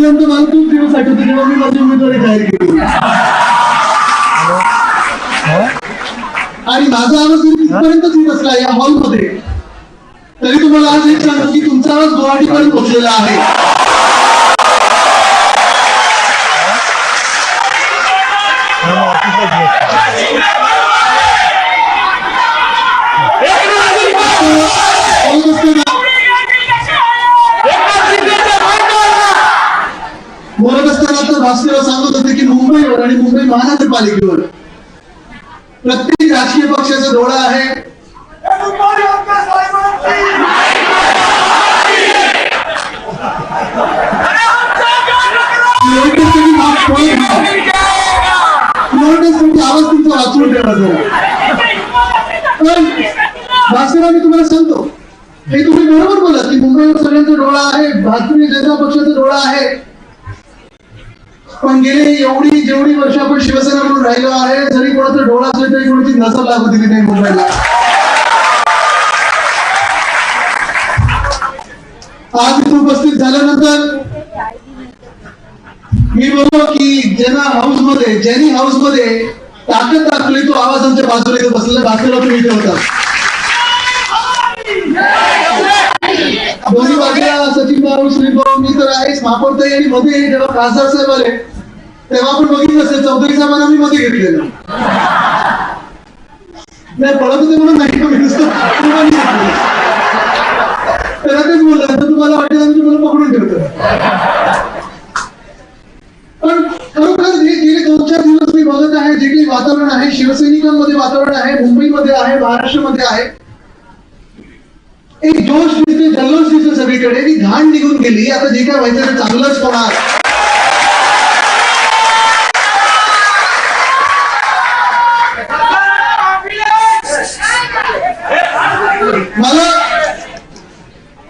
बघितल्यानंतर मला खूप दिवस आठवते जेव्हा मी माझी उमेदवारी जाहीर केली आणि माझा आवाज तिथपर्यंतच येत असला या हॉलमध्ये, तरी तुम्हाला आज एक सांगतो की तुमचा आवाज गुवाहाटीपर्यंत पोहोचलेला आहे. बोलत असताना तर भास्करराव सांगत होते की मुंबईवर आणि मुंबई महानगरपालिकेवर प्रत्येक राजकीय पक्षाचा डोळा आहे. आवाज तुमचा वाचवून ठेवा जरा. पण भास्करराव मी तुम्हाला सांगतो, हे तुम्ही बरोबर बोलत की मुंबईवर सगळ्यांचा डोळा आहे, भारतीय जनता पक्षाचा डोळा आहे. पण गेले जेवढी वर्ष आपण शिवसेना म्हणून राहिलो आहे, जरी कोणाचा डोळा असेल तरी कोणाची नजर लागू दिली नाही मुंबईला. आज इथे उपस्थित झाल्यानंतर मी बोललो की जेनी हाऊस मध्ये ताकद दाखवली, तो आवाज आमच्या बाजूला इथे बसलेला भास्करराव तुम्ही इथे होता. दोन्ही बाजूला सचिन भाऊ, श्रीभाऊ, मी तर आहेच, महापौरताई आणि मध्ये जेव्हा खासदार साहेब आले तेव्हा आपण बघितलं असेल चौधरी साहेबांना मी मध्ये घेतलेलं नाही, पळत होते म्हणून नाही, पण नुसतं त्याला तेच बोललं तर तुम्हाला वाटेल आम्ही तुम्हाला पकडून ठेवतो. पण खरोखर हे गेले 2-4 दिवस मी बघत आहे, जे काही वातावरण आहे शिवसैनिकांमध्ये वातावरण आहे, मुंबईमध्ये आहे, महाराष्ट्रामध्ये आहे, एक जोश दिसते, जल्लोष दिसतो सगळीकडे. ती घाण निघून गेली, आता जे काय व्हायचं ते चांगलंच होणार. मला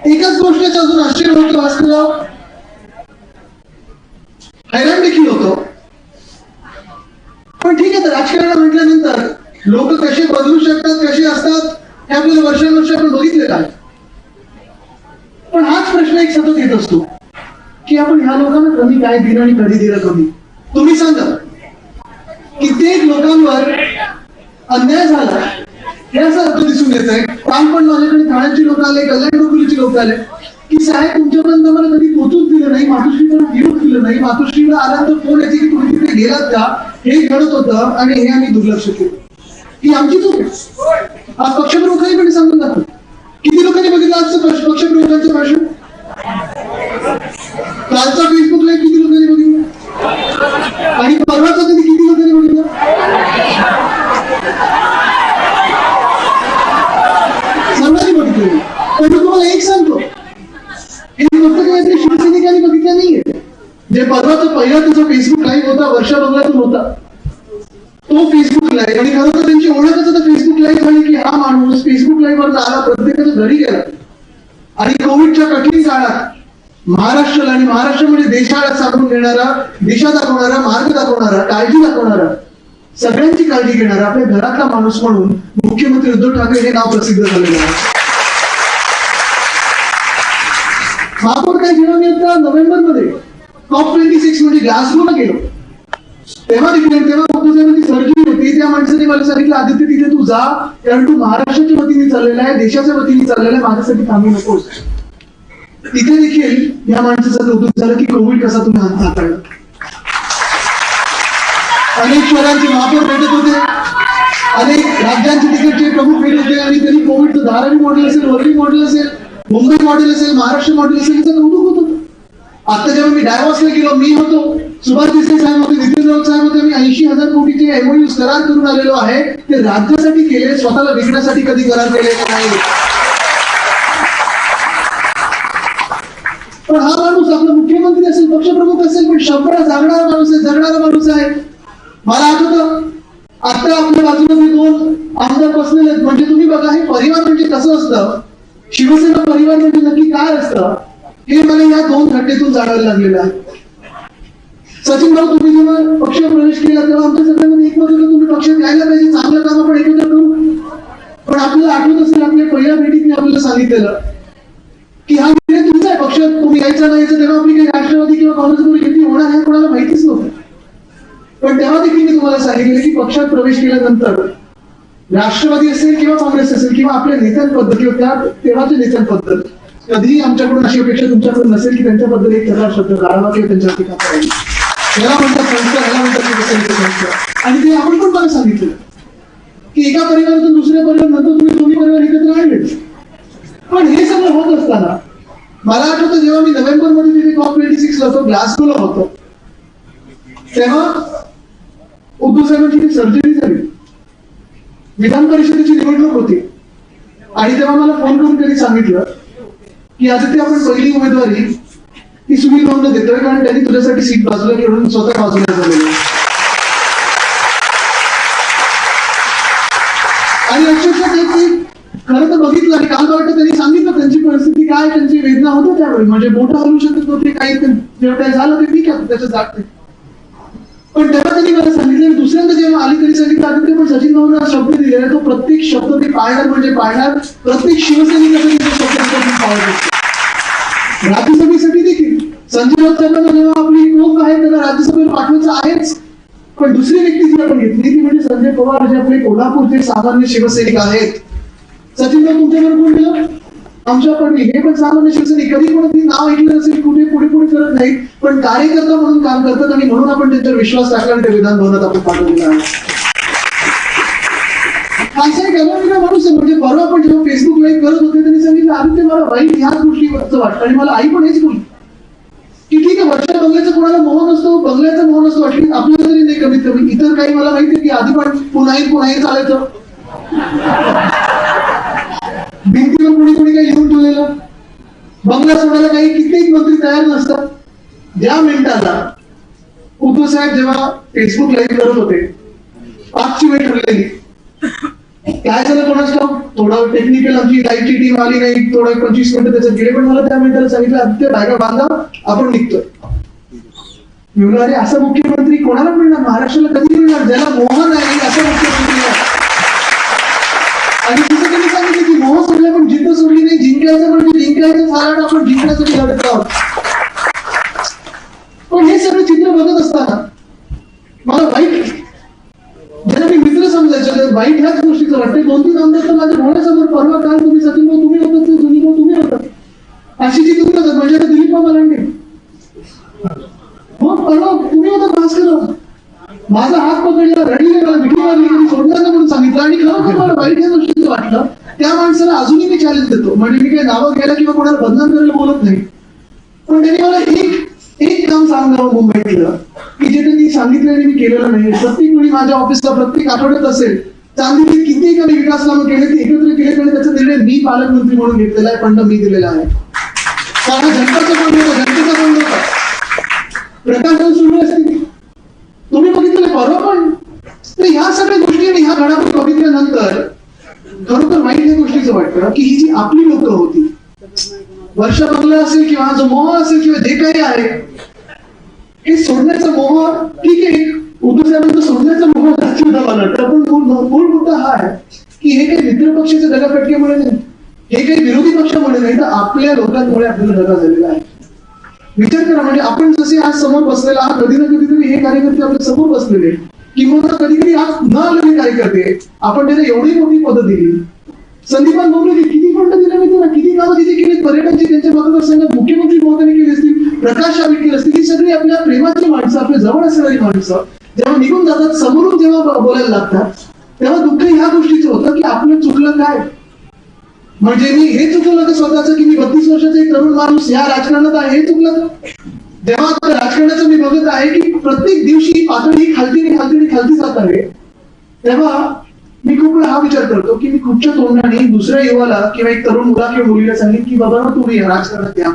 एकच गोष्टीचं अजून आश्चर्य होतं भास्करराव, हैराण देखील होतो. पण ठीक आहे, राजकारण म्हटल्यानंतर लोक कसे बदलू शकतात, कसे असतात हे आपल्याला वर्षानुवर्ष आपण बघितलेलं आहे. पण हाच प्रश्न एक सतत येत असतो की आपण ह्या लोकांना कमी काय दिलं आणि कधी दिलं कमी. तुम्ही सांगा, कित्येक लोकांवर अन्याय झाला हे असं अर्थ दिसून येत आहे. काल पण माझ्याकडे ठाण्याची लोक आले, कल्याण डोंबिवलीची लोक आले की साहेब तुमच्यापर्यंत मला कधी पोहोचूच दिलं नाही, मातोश्रीपर्यंत येऊच दिलं नाही, मातोश्रीला आल्यानंतर फोन यायचे की तुम्ही तिथे गेलात का, हे घडत होतं आणि हे आम्ही दुर्लक्ष केलं. ही आमची चूक आहे. आज पक्षप्रमुखांनी पण सांगून दाखवलं. किती लोकांनी बघितलं आजचं पक्षप्रमुखांचं भाषण, कालचा फेसबुक लाईव्ह किती लोकांनी बघितलं आणि परवाचा कधी किती लोकांनी बघितलं. सर्वांनी बघितलं. पण मी तुम्हाला एक सांगतो, हे फक्त काही शिवसैनिकांनी बघितलं नाहीये. जे परवाचा पहिला तुझा फेसबुक लाईव्ह होता, वर्षा बंगल्यातून होता, तो फेसबुक लाईव्ह, आणि खरं तर त्यांची ओळखच आता फेसबुक लाईव्ह झाली की हा माणूस फेसबुक लाईव्ह वर आला, प्रत्येकाच्या घरी गेला आणि कोविडच्या कठीण काळात महाराष्ट्राला आणि महाराष्ट्रामध्ये देशाला सांगून देणारा, दिशा दाखवणारा, मार्ग दाखवणारा, काळजी दाखवणारा, सगळ्यांची काळजी घेणारा आपल्या घरातला माणूस म्हणून मुख्यमंत्री उद्धव ठाकरे हे नाव प्रसिद्ध झालेलं आहे. महापौर काय घेऊन नोव्हेंबर मध्ये COP26 म्हणजे ग्लासगोला गेलो, तेव्हा मुख्यमंत्री सर्जरी होती. त्या माणसाने मला सांगितलं, आदित्य तिथे तू जा, कारण तू महाराष्ट्राच्या वतीने चाललेला आहे, देशाच्या वतीने चाललेला आहे, माझ्यासाठी थांबू नकोस. तिथे देखील या माणसाचं कौतुक झालं की कोविड कसा तुम्ही हाताळला. अनेक शहरांचे महापौर भेटत होते, अनेक राज्यांचे तिकडचे प्रमुख भेटत होते आणि त्यांनी कोविडचं धारावी मॉडेल असेल, वर्ली मॉडेल असेल, मुंबई मॉडेल असेल, महाराष्ट्र मॉडेल असेल, याचं कौतुक होत होतं. आता जेव्हा मी डायव्हॉर्सला गेलो, मी होतो, सुभाष देसाई साहेब होते, नितीन राऊत साहेब होते, मी 80,000 कोटीचे MOU करार करून आलेलो आहे. ते राज्यासाठी केले, स्वतःला विकण्यासाठी कधी करार केले नाही. पण हा माणूस आपला मुख्यमंत्री असेल, पक्षप्रमुख असेल, पण शंभर जागणारा माणूस आहे, जगणारा माणूस आहे. मला आठवतं आता आपल्या बाजूला जे 2 आमदार बसलेले आहेत, म्हणजे तुम्ही बघा हे परिवार म्हणजे कसं असतं, शिवसेना परिवार म्हणजे नक्की काय असतं हे मला या 2 घटनेतून जाणायला लागलेलं आहे. सचिन भाऊ, तुम्ही जेव्हा पक्षात प्रवेश केला तेव्हा आमच्या सगळ्यांमध्ये एकमत होतं तुम्ही पक्षात यायला पाहिजे, चांगलं काम आपण एकत्र करू. पण आपल्याला आठवत असेल आपल्या पहिल्या भेटीत मी आपल्याला सांगितलेलं की हा निर्णय तुमचा आहे, पक्षात तुम्ही यायचं नाही यायचं, तेव्हा आपली काही राष्ट्रवादी किंवा काँग्रेसबरोबर युती होणार हे कोणाला माहितीच नव्हतं. पण तेव्हा देखील मी तुम्हाला सांगितलं की पक्षात प्रवेश केल्यानंतर राष्ट्रवादी असेल किंवा काँग्रेस असेल किंवा आपल्या नेत्यांबद्दल किंवा त्या तेव्हाच्या नेत्यांबद्दल कधीही आमच्याकडून अशी अपेक्षा तुमच्याकडून नसेल की त्यांच्याबद्दल एक हजार शब्द काढावा किंवा त्यांच्यावर टीका करावी. याला म्हणतात संस्कार, याला म्हणतात संस्कार. आणि ते आपण पण मला सांगितलं की एका परिवारातून दुसऱ्या परिवार नंतर तुम्ही दोन्ही परिवार एकत्र आणलेच. पण हे सगळं होत असताना मला आठवतं जेव्हा मी नोव्हेंबरमध्ये तिथे COP26 होतो, ग्लासगोला होतो, तेव्हा उद्धव साहेबांची सर्जरी झाली, विधान परिषदेची निवडणूक होती आणि तेव्हा मला फोन करून त्यांनी सांगितलं की आदित्य आपण पहिली उमेदवारी ती सुनील भाऊंना देतोय कारण त्यांनी तुझ्यासाठी सीट बाजूला घेऊन स्वतः बाजूला झालेली. आणि अक्षरशः ते खरं तर बघितलं आणि काल वाटतं त्यांनी सांगितलं त्यांची परिस्थिती काय, त्यांची वेदना होती त्यावेळी, म्हणजे बोट हलवू शकत नव्हते, काही जेव्हा काय झालं ते ठीक आहे त्याचं जागते. पण तेव्हा त्यांनी मला सांगितलं, दुसऱ्यांदा जेव्हा आली त्यांनी सांगितलं आदित्य पण सचिन भाऊंना शब्द दिलेला तो प्रत्येक शब्द ते पाळणार म्हणजे पाळणार, प्रत्येक शिवसैनिकासाठी पाळणार. राज्यसभेसाठी देखील संजय राऊत साहेबांना जेव्हा आपली कोक आहे त्यांना राज्यसभेला पाठवायचं आहेच, पण दुसरी व्यक्ती जी आपण घेतली ती म्हणजे संजय पवार जे आपले कोल्हापूरचे सामान्य शिवसैनिक आहेत. सचिन भाऊ तुमच्याकडे कोण गेलं, आमच्या पण हे पण सामान्य शिवसैनिक, कधी कोणी नाव ऐकलं नसेल, कुठे पुढे पुढे करत नाहीत, पण कार्यकर्ता म्हणून काम करतात आणि म्हणून आपण त्यांच्यावर विश्वास टाकला आणि ते विधान भवनात आपण पाठवलेलं आहे. असा एक अगोदर माणूस आहे. म्हणजे परवा आपण जेव्हा फेसबुक लाईव्ह करत होते त्यांनी सांगितलं आदित्य मला वाईट ह्याच गोष्टीचं वाटतं आणि मला आई पण हेच बोलली की ठीक आहे वर्षा बंगल्याचा कोणाला मोह नसतो, बंगल्याचा मोह नसतो, वाटली आपल्याला तरी नाही कमीत कमी. इतर काही मला माहिती आहे की आधी पण पुन्हा चालायचं, भिंतीवर कोणी काही लिहून ठेवलेलं, बंगला सोडायला काही कित्येक मंत्री तयार नसतात. ज्या मिनिटाला उद्धव साहेब जेव्हा फेसबुक लाईव्ह करत होते 5ची वेळ ठरलेली, काय झालं कोणाच ठाऊक, थोडं टेक्निकल आमची लाईटची टीम आली नाही, थोडं 25 मिनिटं त्याच्यात गेले, पण मला त्या मिनिटाला सांगितलं आदित्य बॅगा बांधा आपण निघतोय. मी म्हणलं अरे असा मुख्यमंत्री कोणाला मिळणार, महाराष्ट्राला कधी मिळणार, ज्याला मोह नाही असा मुख्यमंत्री. आणि तिथं त्यांनी सांगितलं की मोह सोडला पण जिद्द सोडली नाही, जिंकायचं म्हणजे जिंकायचं झालं, आपण जिंकण्यासाठी लढत आहोत. पण हे सगळं चित्र बघत असताना मला वाईट, ज्यांना मी मित्र समजायचं वाईट ह्याच गोष्टीचं वाटतं. 2-3 आमदार तर माझ्या डोळ्यासमोर परवा काल तुम्ही सचिन भाऊ तुम्ही होतात, सुनील भाऊ तुम्ही होतात, आशिषजी तुम्ही होतात, म्हणजे आता दिलीप भाऊ मलांडे हो परवा तुम्ही होतात, भास्कर माझा हात पकडला, रडले, मला मिठी मारली, सोडण्याचं म्हणून सांगितलं. आणि खरोखर मला वाईट ह्या गोष्टीचं वाटलं. त्या माणसाला अजूनही मी चॅलेंज देतो, म्हणजे मी काही नावं घ्यायला किंवा कोणाला बदनाम करायला बोलत नाही, पण त्यांनी मला एक काम सांगावं मुंबईतलं की जे त्यांनी सांगितलं आणि मी केलेलं नाही. प्रत्येक वेळी माझ्या ऑफिसला प्रत्येक आठवड्यात असेल चांगली किती काही विकास कामं केले ते एकत्र केले, आणि त्याचा निर्णय मी पालकमंत्री म्हणून घेतलेला आहे, फंड मी दिलेला आहे. कारण जनतेचा फंड होता, जनतेचा फंड होता, प्रकाशन सुरू असते तुम्ही बघितलं परवा पण. तर ह्या सगळ्या गोष्टी आणि ह्या घडामोडी बघितल्यानंतर खरोखर वाईट ह्या गोष्टीचं वाटतं की ही जी आपली लोक होती, वर्षा बंगला असेल किंवा जो मोह असेल किंवा जे काही आहे हे सोडण्याचा मोह, ठीक आहे उद्धव साहेबांचा सोडण्याचा मोह जास्त होता मला वाटतं, पण मूळ मुद्दा हा आहे की हे काही मित्र पक्षाच्या दगाफटक्यामुळे नाही, हे काही विरोधी पक्षामुळे नाही, तर आपल्या लोकांमुळे आपल्याला दगा झालेला आहे. विचार करा, म्हणजे आपण जसे आज समोर बसलेला आहात, कधी ना कधीतरी हे कार्यकर्ते आपल्या समोर बसलेले किंवा कधी कधी आज न आलेले कार्यकर्ते आपण त्यांना एवढी मोठी पदं दिली. संदीपान बोलले किती फंड दिले मी त्यांना, किती कामं तिथे केली, पर्यटनची त्यांच्या मतदारसंघात मुख्यमंत्री महोदयांनी केली असतील, प्रकाश आंबेडकर असतील, ही सगळी आपल्या प्रेमाची माणसं, आपल्या जवळ असणारी माणसं जेव्हा निघून जातात, समोरून जेव्हा बोलायला लागतात, तेव्हा दुःख ह्या गोष्टीचं होतं की आपलं चुकलं काय. म्हणजे मी हे चुकलं का स्वतःच की मी 32 वर्षाचा एक तरुण माणूस या राजकारणात आहे, हे चुकलं. जेव्हा राजकारणाचं मी बघत आहे की प्रत्येक दिवशी पातळी खालती जात आहे, तेव्हा मी खूप वेळा हा विचार करतो की मी कुठच्या तोंडाने दुसऱ्या युवाला किंवा एक तरुण मुला किंवा मुलीला सांगेन की बाबा तुम्ही राजकारणात या.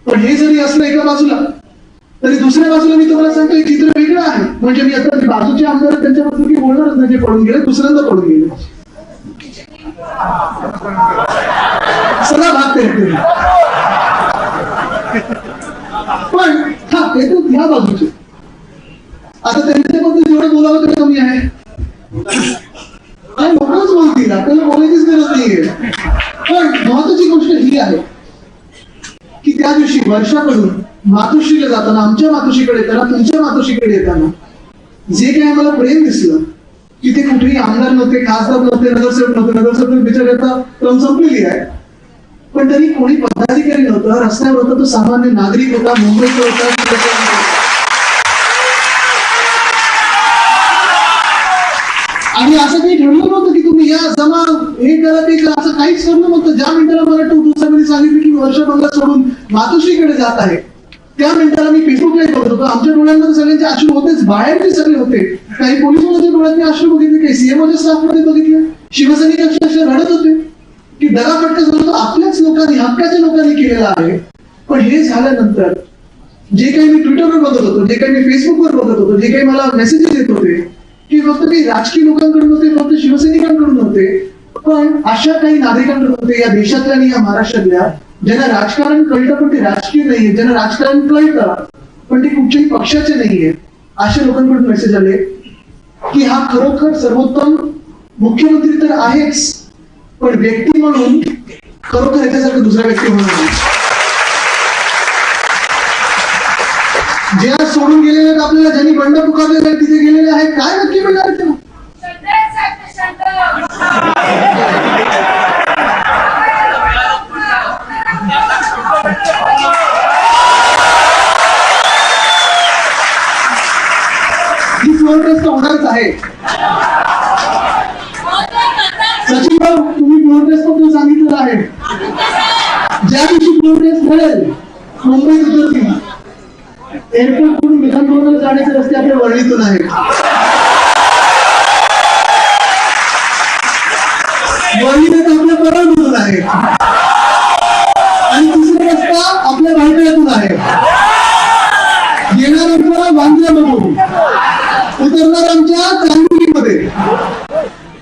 पण हे जरी असलं एका बाजूला, तरी दुसऱ्या बाजूला मी तुम्हाला सांगतो एक चित्र वेगळं आहे. म्हणजे मी आता बाजूचे आमदार त्यांच्याबद्दल की बोलणारच नाही, जे पडून गेले दुसऱ्यांदा पडून गेले, सगळा भाग ते. पण हा येतो ह्या बाजूचे, आता त्यांच्याबद्दल जेवढं बोलावं तेवढं कमी आहे. लोकच बोलतील, आपल्याला बोलायचीच गरज नाहीये. पण महत्वाची गोष्ट ही आहे त्या दिवशी वर्षाकडून मातोश्रीला जाताना, आमच्या मातोश्रीकडे येताना, तुमच्या मातोश्रीकडे येताना जे काही आम्हाला प्रेम दिसलं, तिथे कुठेही आमदार नव्हते, खासदार नव्हते, नगरसेवक नव्हते, नगरसेवक बिचाऱ्याचा टर्म संपलेली आहे, पण तरी कोणी पदाधिकारी नव्हता, रस्त्यावर होता तो सामान्य नागरिक होता, मुंबईचा होता. आणि असं काही ठरलं नव्हतं की तुम्ही या जमा हे करा ते करा, असं काहीच ठरलं नव्हतं. ज्या मिनिटाला मला टू सांगितलं की वर्ष बंगला सोडून मातोश्रीकडे जात आहे, त्या मिनिटाला मी फेसबुकला बघत होतो. आमच्या डोळ्यांमध्ये सगळ्यांचे अश्रू होतेच, बाहेरचे सगळे होते. काही पोलिसांच्या डोळ्यात मी अश्रू बघितले, काही सीएमओच्या स्टाफमध्ये बघितले, शिवसैनिक अक्षरशः रडत होते की दगाफटका झाला तो आपल्याच लोकांनी, हक्काच्या लोकांनी केलेला आहे. पण हे झाल्यानंतर जे काही मी ट्विटरवर बघत होतो, जे काही मी फेसबुकवर बघत होतो, जे काही मला मेसेजेस येत होते, की फक्त काही राजकीय लोकांकडून होते, फक्त शिवसैनिकांकडून होते, पण अशा काही नागरिकांकडून होते या देशातल्या आणि या महाराष्ट्रातल्या ज्यांना राजकारण कळतं पण ते राजकीय नाहीये, ज्यांना राजकारण कळतं पण ते कुठच्याही पक्षाचे नाहीये, अशा लोकांकडून मेसेज आले की हा खरोखर सर्वोत्तम मुख्यमंत्री तर आहेच, पण व्यक्ती म्हणून खरोखर याच्यासारखं दुसरा व्यक्ती होणार नाही. जे आज सोडून गेलेले आहेत आपल्याला, ज्यांनी बंड पुकारलेले आहेत तिथे गेलेले आहेत, काय नक्की मिळणार त्यांना? ही फ्लोर टेस्ट होणारच आहे. सचिन भाऊ, तुम्ही फ्लोर टेस्ट बद्दल सांगितलेलं आहे. ज्या दिवशी फ्लोर टेस्ट घडेल मुंबईत उतरतील, एअरपोर्ट कडून विधानभवनाला जाण्याचे रस्ते आपल्या वरळीतून आहेत. वरळीत आपल्या परळमधून आहे आणि दुसरा रस्ता आपल्या भायखळ्यातून आहे. येणार आमच्या बांद्र्यामधून, उतरणार आमच्या चांदुरीमध्ये.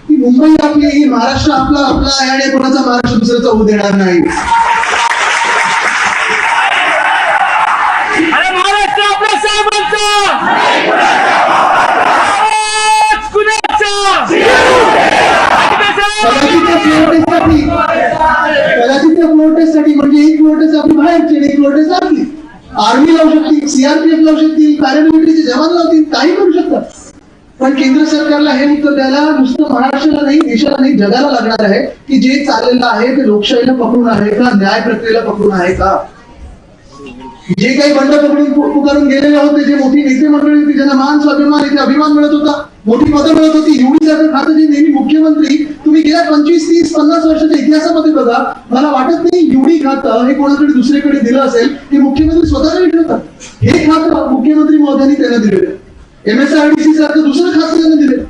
ही मुंबई आपली, ही महाराष्ट्र आपला आपला आहे आणि कोणाचा महाराष्ट्र दुसऱ्याचा होऊ देणार नाही. कदाचित त्या फ्लोर टेस्टसाठी म्हणजे एक फ्लोर टेस्ट आपली बाहेरची आणि एक फ्लोर टेस्ट आपली. आर्मी लावू शकतील, सीआरपीएफ लावू शकतील, पॅरामिलिटरीचे जवान लावतील, काही करू शकतात. पण केंद्र सरकारला हे उत्तर द्यायला नुसतं महाराष्ट्राला नाही, देशाला नाही, जगाला लागणार आहे की जे चाललेलं आहे ते लोकशाहीला पकडून आहे का, न्याय प्रक्रियेला पकडून आहे का. जे काही बंड पकडून पुकारून गेलेले होते, जे मोठी नेते मंडळी होती, ज्यांना मान स्वाभिमान इथे अभिमान मिळत होता, मोठी पदं मिळत होती, एवढी सारखं खातं जे नेहमी मुख्यमंत्री, तुम्ही गेल्या 25, 30, 50 वर्षाच्या इतिहासामध्ये बघा, मला वाटत नाही एवढी खातं हे कोणाकडे दुसरीकडे दिलं असेल की मुख्यमंत्री स्वतःकडे ठेवतात. हे खातं मुख्यमंत्री महोदयांनी त्यांना दिलेलं. MSRDC सारखं दुसरं खातं त्यांना दिलं.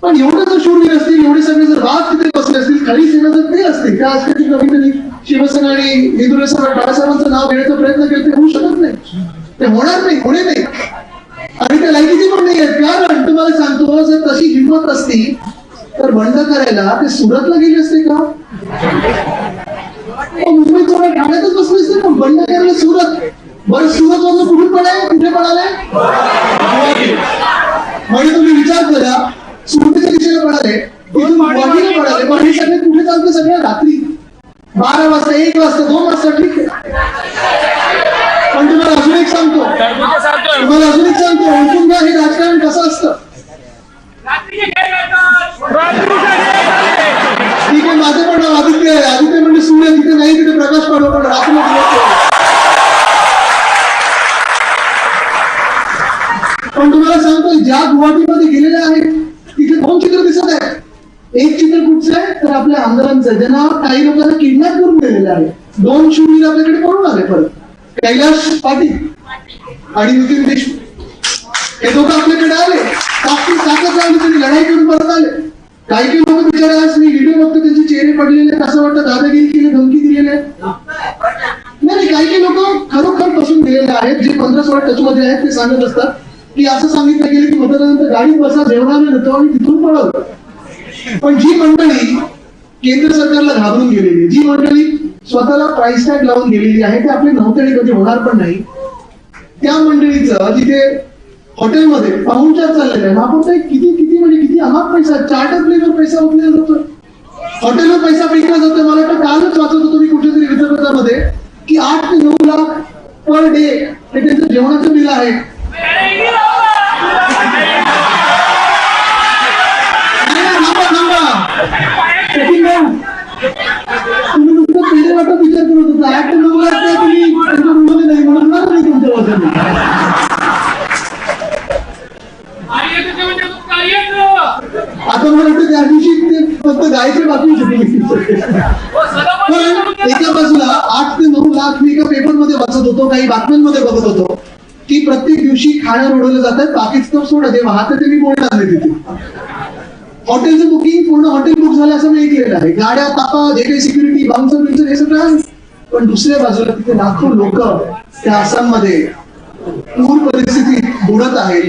पण एवढं जर शूरवीर असतील, एवढे सगळे जर वाद तिथे बसले असतील, खरी सेना जर ते असतील, त्या आजकालची कधीतरी शिवसेना आणि हिंदुराव बाळासाहेबांचं नाव घेण्याचा प्रयत्न केला, ते होऊ शकत नाही, ते होणार नाही, होणे नाही आणि ते लायकीची पण नाही आहेत. कारण तुम्हाला सांगतो, जर तशी हिंमत असती तर बंड करायला ते सुरतला गेले असते का? मुंबईत थोडं ठाण्यातच बसले असते ना. बंड करायला सुरत, बरं सुरत वरून कुठून पडाले, कुठे पडाले? म्हणजे तुम्ही विचार करा, सुरतीच्या दिशेला पडाले, तिथून गुवाहाटीला पडाले, पण हे सगळे कुठे चालते? सगळ्या रात्री 12 वाजता, 1 वाजता, 2 वाजता, ठीक आहे. पण तुम्हाला अजून एक सांगतो, ओळखून घ्या हे राजकारण कसं असतं. ठीक आहे, माझं पण नाव आदित्य आहे. आदित्य म्हणजे सूर्य, तिथे नाही, तिथे प्रकाश पडतो, पण रात्री पण तुम्हाला सांगतो, ज्या गुवाहाटीमध्ये गेलेल्या आहेत तिथे 2 चित्र दिसत आहेत. एक चित्र कुठचं आहे तर आपल्या आमदारांचं, ज्यांना काही लोकांना किडनॅप करून गेलेलं आहे. 2 शून्य आपल्याकडे पळून आले परत, कैलाश पाटील आणि नितीन देशमुख. हे दोघं आपल्याकडे आले, ताकद लावली, त्यांनी लढाई करून परत आले. काही लोक बिचारे, आज मी व्हिडिओ बघतो त्यांचे चेहरे पडलेले, असं वाटतं दादागिरी केली, धमकी दिलेली नाही. काही लोक खरोखर बसून गेलेले आहेत, जे 15-16 टच मध्ये आहेत. ते सांगत असतात की असं सांगितलं गेलं की मतदानानंतर गाडीत बसा, जेवणाला नेतो आणि तिथून पळवलं. पण जी मंडळी केंद्र सरकारला घाबरून गेलेली, जी मंडळी स्वतःला प्राइस टॅग लावून गेलेली आहे, ते आपले नव्हते आणि कधी होणार पण नाही. त्या मंडळीचं जिथे हॉटेलमध्ये पाहुणचार चाललेला आहे, आपण काही किती म्हणजे किती अमाप पैसा, चार्टर प्लेनवर पैसा उचलला जातो, हॉटेलवर पैसा फेकला जातो. मला वाटतं कालच वाचत होतो मी कुठेतरी वृत्तपत्रामध्ये की 8 ते 9 आहे. तुम्ही नुसतं पेढे वाटप विचार करत होता. 8 ते 9 लाख तुम्ही त्यांच्या रूममध्ये नाही म्हणून ना तुम्ही तुमच्या वजन. आता मला वाटतं त्या दिवशी ते फक्त गायचे बातमी शिकली. पण एका बाजूला 8 ते 9 लाख मी एका पेपरमध्ये वाचत होतो, काही बातम्यांमध्ये बघत होतो की प्रत्येक दिवशी खाण्यावर उडवलं जातात. बाकीचं सोडा, जे वाहतं ते मी बोलणार नाही तिथे. हॉटेलचं बुकिंग पूर्ण हॉटेल बुक झालं असं मी ऐकलेलं आहे. गाड्या तापा, जे काही सिक्युरिटी बाउन्सर बिन्सर हे सगळं आहे. पण दुसऱ्या बाजूला तिथे लाखो लोक त्या आसाममध्ये पूर परिस्थिती बुडत आहे.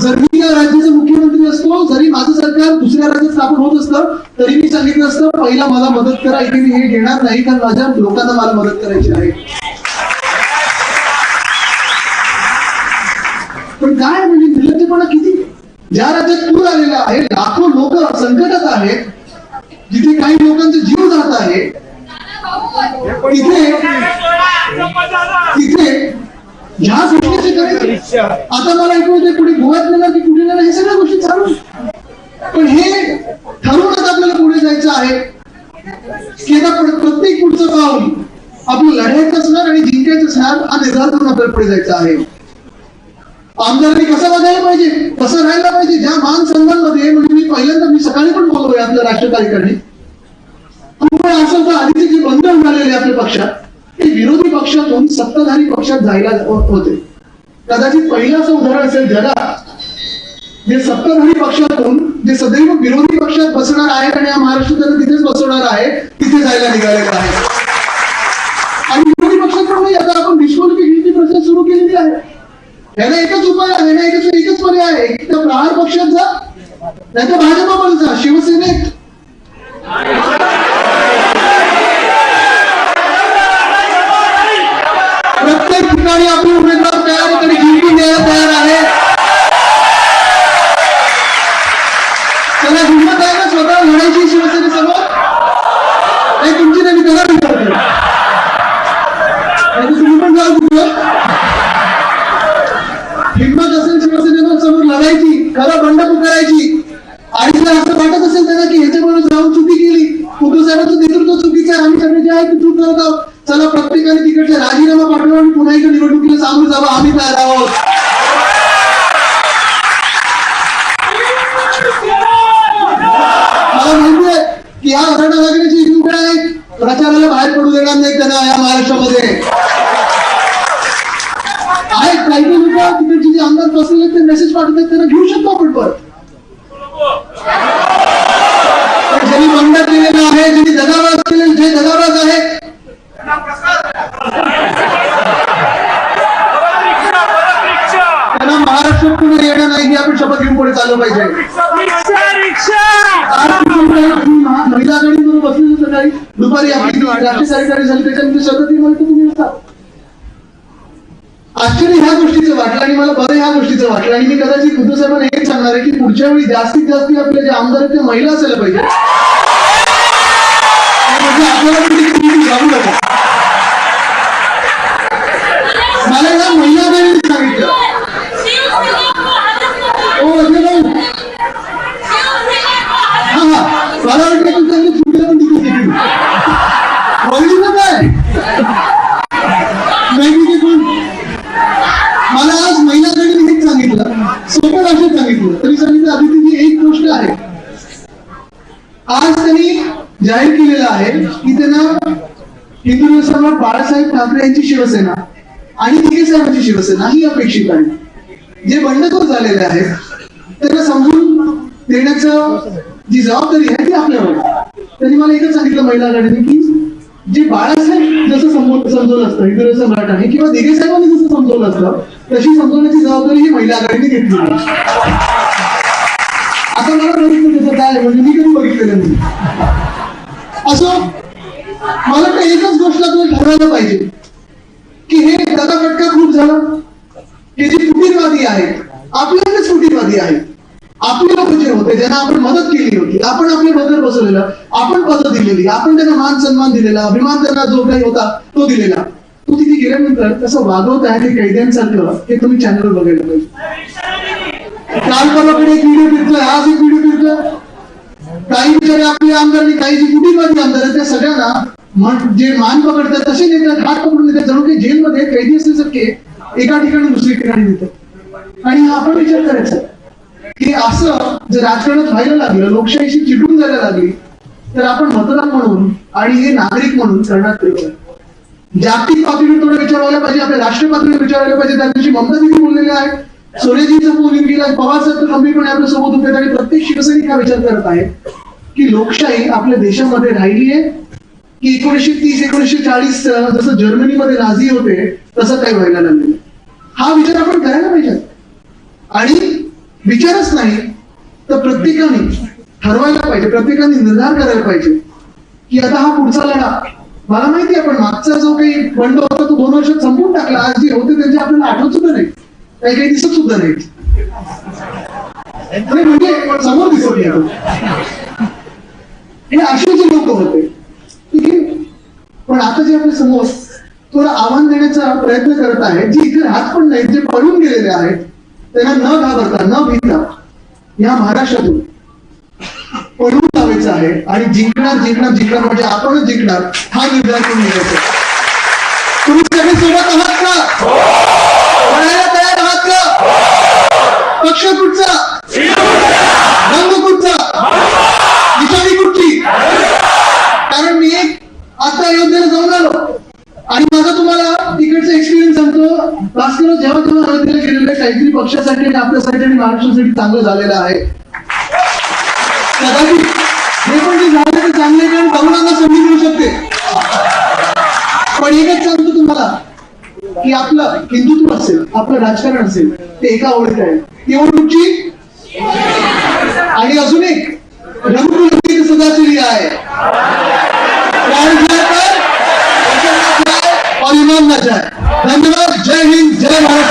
जर मी या राज्याचा मुख्यमंत्री असतो, जरी माझं सरकार दुसऱ्या राज्यात स्थापन होत असतं, तरी मी सांगितलं असतं पहिला मला मदत करा, इथे मी हे घेणार नाही कारण माझ्या लोकांना मला मदत करायची आहे. पण काय म्हणजे निर्लज्जपणा किती. ज्या राज्यात पूर आलेला आहे, लाखो लोक संकटात आहेत, जिथे काही लोकांचे जीव जात आहे, तिथे ह्या गोष्टीचे करायचे. आता मला ऐकू पुढे गोव्यात नेणार की कुठे नेणार हे सगळ्या गोष्टी चालू. पण हे ठरवूनच आपल्याला पुढे जायचं आहे की आता प्रत्येक पुढचं पाऊल आपलं लढायचं असणार आणि जिंकायचं असणार हा निर्धार करून आपल्याला पुढे जायचं आहे. आमदारांनी कसं वागायला पाहिजे, कसं राहायला पाहिजे, ज्या मान सन्मानमध्ये, म्हणजे मी पहिल्यांदा मी सकाळी पण बोललोय आपल्या राष्ट्रीय कार्यकारिणी. असं तर आधीचे जे बंधन झालेले आपल्या पक्षात ते विरोधी पक्षातून सत्ताधारी पक्षात जायला होते. कदाचित पहिलं असं उदाहरण असेल जगात जे सत्ताधारी पक्षातून जे सदैव विरोधी पक्षात बसणार आहेत आणि या महाराष्ट्रात तिथेच बसवणार आहे, तिथे जायला निघालेलं आहे. आणि विरोधी पक्षात पण नाही, आता आपण निष्पन्न गिळती प्रक्रिया सुरू केलेली आहे. याला एकच उपाय आहे, याला एकच पर्याय आहे, एक तर प्रहार पक्षात जा, नाही तर भाजपमध्ये जा, शिवसेनेत. प्रत्येक ठिकाणी आपले उमेदवार तयार आणि जिंकून द्यायला तयार आहे. त्याला हिंमत आहे ना स्वतः लढायची शिवसेनेसमोर? नाही तुमची नाही, त्याला विचारतो. तुम्ही पण जाऊ तिथं. हिंमत असेल शिवसेनेवर समोर लढायची, खरं बंड पुकारायची. आणि जर असं वाटत असेल त्यांना की ह्याच्यामुळे जाऊन चुकी केली, उद्धव साहेबांचं नेतृत्व चुकीचं आहे, आम्ही सगळे जे आहे ते चूक करत आहोत, चला प्रत्येकाने तिकडचे राजीनामा पाठवा आणि पुन्हा एकदा निवडणुकीला सामोरं जावं, आम्ही तयार आहोत. मला माहिती आहे की ह्या घटना लागण्याची युग आहे, प्रचाराला बाहेर पडू देणार नाही त्यांना या महाराष्ट्रामध्ये. आहेत काही लोक तिकडचे जे आमदार बसलेले ते मेसेज पाठवतात, त्यांना घेऊ शकतो आपण. पण ज्यांनी बंड केलेलं आहे, ज्यांनी दगाबाज केलेलं, जे दगाबाज आहे, त्यांना महाराष्ट्रात पुढे येणं नाही ही आपण शपथ घेऊन पुढे चालू पाहिजे. महिला आघाडीवर बसलेली सकाळी दुपारी आपली राष्ट्रीय कार्यकारी झाली, त्याच्यानंतर शपथ म्हणतो तुम्ही असता. आश्चर्य ह्या गोष्टीचं वाटलं आणि मला बरं ह्या गोष्टीचं वाटलं. आणि मी कदाचित उद्धव साहेबांना हेच सांगणार आहे की पुढच्या वेळी जास्तीत जास्त आपले जे आमदार आहेत ते महिला असायला पाहिजे. म्हणजे आपल्याला जाऊ नका. मला या महिला आघाडीने सांगितलं, हो अजय भाऊ, हा मला वाटलं की त्यांनी पुढे पण तिथे घेतली बघितलं काय मला आज महिला आघाडीने हेच सांगितलं, सोपं भाषेत सांगितलं, तरी सांगितलं अदितीची एक गोष्ट आहे. आज त्यांनी जाहीर केलेलं आहे की त्यांना हिंदू सम्राट बाळासाहेब ठाकरे यांची शिवसेना आणि दिघे साहेबांची शिवसेना ही अपेक्षित आहे. जे बंडखोर झालेले आहेत त्यांना समजून देण्याचं जी जबाबदारी आहे ती आपल्यावर. त्यांनी मला एकच सांगितलं महिला आघाडीने की जे बाळासाहेब जसं समजवलं असतं हिंदू सम्राटाने किंवा दिघे साहेबांनी जसं समजवलं असतं तशी समजवण्याची जबाबदारी ही महिला आघाडीने घेतली. आता मला बघितलं त्याचं काय म्हणजे मी कधी बघितलेलं नाही. असं मला तर एकच गोष्ट आपल्याला ठरवायला पाहिजे की हे दगाफटका खूप झाला, हे जे फुटीरवादी आहेत आपल्याकडेच फुटीरवादी आहेत. आपले लोक जे होते ज्यांना आपण मदत केली होती, आपण आपले बदल बसवलेलं, आपण पदं दिलेली, आपण त्यांना मान सन्मान दिलेला, अभिमान त्यांना जो काही होता तो दिलेला, तो तिथे गेल्यानंतर कसं वागवत आहे ते कैद्यांसारखं हे तुम्ही चॅनलवर बघायला पाहिजे. काल परवाकडे एक व्हिडिओ फिरतोय, आज एक व्हिडिओ फिरतोय. काही बिचारे आपले आमदार आणि काही जे कुठेही आमदार आहेत त्या सगळ्यांना जे मान पकडतात तसे नेतात, हात पकडून देतात, जणू काही जेलमध्ये कैदी असल्यासारखे एका ठिकाणी दुसरी ठिकाणी देतात. आणि हा आपण विचार करायचा की असं जर राजकारणात व्हायला लागलं, लोकशाहीशी चिटून जायला लागली, तर आपण मतदार म्हणून आणि हे नागरिक म्हणून करणार तरी जागतिक पातळीवर थोडं विचार व्हायला पाहिजे, आपल्या राष्ट्रीय पातळीवर विचार व्हायला पाहिजे. त्या दिवशी ममता दिदी बोललेले आहेत, सोनेजीचं पोलिंग गेला, पवार साहेब तर गंभीरपणे आपल्या सोबत उभे आणि प्रत्येक शिवसैनिक हा विचार करत आहे की लोकशाही आपल्या देशामध्ये राहिली आहे की 1930 1940 जसं जर्मनीमध्ये नाझी होते तसं काही व्हायला लागलेलं. हा विचार आपण करायला पाहिजे. आणि विचारच नाही तर प्रत्येकाने ठरवायला पाहिजे, प्रत्येकाने निर्धार करायला पाहिजे की आता हा पुढचा लढा. मला माहिती आहे आपण मागचा जो काही बंड होता तो 2 वर्षात संपून टाकला. आज जे होते त्यांचे आपल्याला आठवत सुद्धा नाही, काही काही दिसत सुद्धा नाही, म्हणजे समोर दिसत नाही. हे असे जे लोक होते ठीक आहे, पण आता जे आपल्या समोर थोडं आव्हान देण्याचा प्रयत्न करत आहेत, जे इथे राहत पण नाहीत, जे पळून गेलेले आहेत, त्यांना न घाबरता न भीता या महाराष्ट्रातून पळून लावायचं आहे आणि जिंकणार जिंकणार जिंकणार म्हणजे आपणच जिंकणार हा निर्धार करून घ्यायचा. तुम्ही सगळे सोबत आहात का? पळायला तयार आहात का? पक्ष कुठचा, रंग कुठचा, निशाणी कुठची? कारण मी आता अयोध्येला जाऊन आलो आणि माझा तुम्हाला तिकडचा एक्सपिरियन्स सांगतो. भास्कर जेव्हा तुम्हाला अयोध्येला गेलेलं काहीतरी पक्षासाठी आणि आपल्यासाठी आणि महाराष्ट्रासाठी चांगलं झालेलं आहे. कदाचित हे पण जे झालं ते चांगले कारण तरुणांना संधी मिळू शकते. पण एकच सांगतो तुम्हाला की आपलं हिंदुत्व असेल, आपलं राजकारण असेल ते एका ओळीत आहे. ती ओळ कुठची? आणि अजून एक रघुकुल सदाची आहे और इमाम ना जाए. धन्यवाद. जय हिंद, जय भारत.